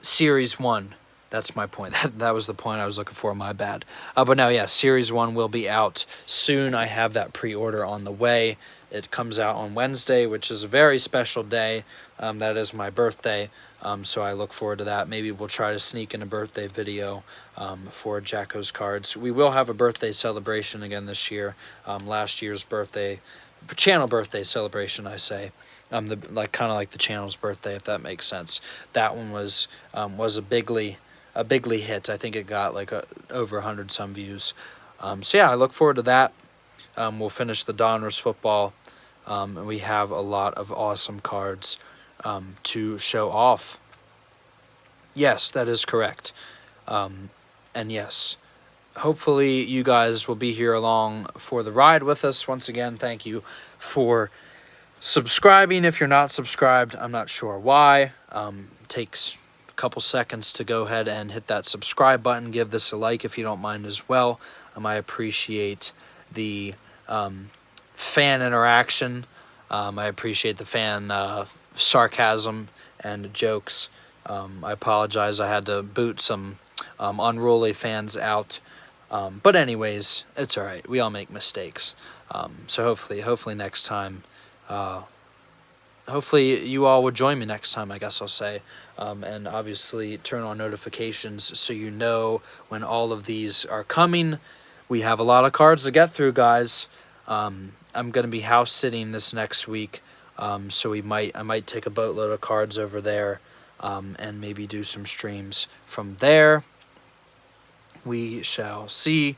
Series 1. That's my point. That was the point I was looking for. My bad. But now, Series 1 will be out soon. I have that pre-order on the way. It comes out on Wednesday, which is a very special day. That is my birthday, so I look forward to that. Maybe we'll try to sneak in a birthday video for Jacko's cards. We will have a birthday celebration again this year. Last year's channel birthday celebration, I say, kind of like the channel's birthday, if that makes sense. That one was a bigly hit. I think it got like over 100 some views. So yeah, I look forward to that. We'll finish the Donruss football, and we have a lot of awesome cards to show off. Yes, that is correct. And yes, hopefully you guys will be here along for the ride with us. Once again, thank you for subscribing. If you're not subscribed, I'm not sure why. Takes a couple seconds to go ahead and hit that subscribe button. Give this a like if you don't mind as well. I appreciate the fan interaction. I appreciate the fan sarcasm and jokes. I apologize. I had to boot some unruly fans out. But anyways, it's all right. We all make mistakes. So hopefully next time, hopefully you all will join me next time, I guess I'll say. And obviously turn on notifications so you know when all of these are coming. We have a lot of cards to get through, guys. I'm going to be house sitting this next week. So I might take a boatload of cards over there, and maybe do some streams from there. We shall see.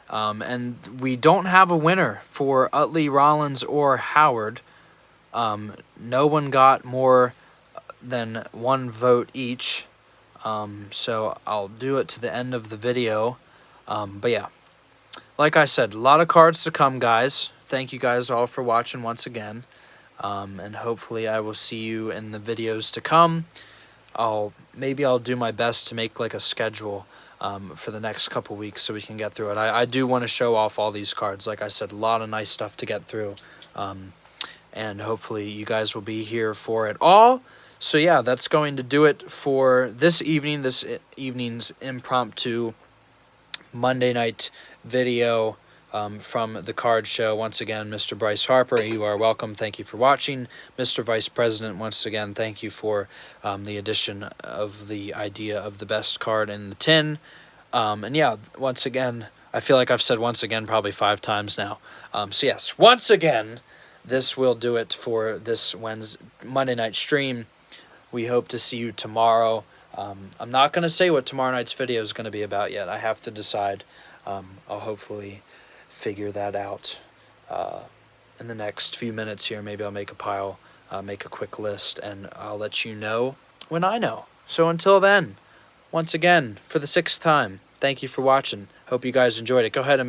And we don't have a winner for Utley, Rollins, or Howard. No one got more than one vote each. So I'll do it to the end of the video. But yeah, like I said, a lot of cards to come, guys. Thank you guys all for watching once again. And hopefully I will see you in the videos to come. Maybe I'll do my best to make like a schedule for the next couple weeks so we can get through it. I do want to show off all these cards. Like I said, a lot of nice stuff to get through. And hopefully you guys will be here for it all. So yeah, that's going to do it for this evening, this evening's impromptu Monday night video from the card show. Once again, Mr. Bryce Harper, you are welcome. Thank you for watching. Mr. Vice President, once again, thank you for the addition of the idea of the best card in the tin. And yeah, once again, I feel like I've said once again probably 5 times now. So yes, once again, this will do it for this Monday night stream. We hope to see you tomorrow. I'm not going to say what tomorrow night's video is going to be about yet. I have to decide. I'll hopefully figure that out in the next few minutes here. Maybe I'll make a quick list, and I'll let you know when I know. So until then, once again, for the 6th time, thank you for watching. Hope you guys enjoyed it. Go ahead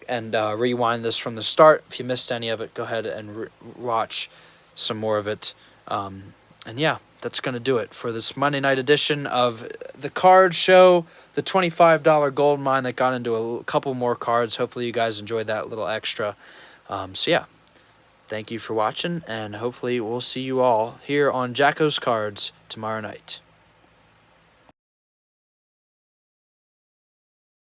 and rewind this from the start. If you missed any of it, go ahead and watch some more of it. And yeah, that's going to do it for this Monday night edition of the card show, the $25 gold mine that got into a couple more cards. Hopefully you guys enjoyed that little extra. So yeah, thank you for watching, and hopefully we'll see you all here on Jacko's Cards tomorrow night.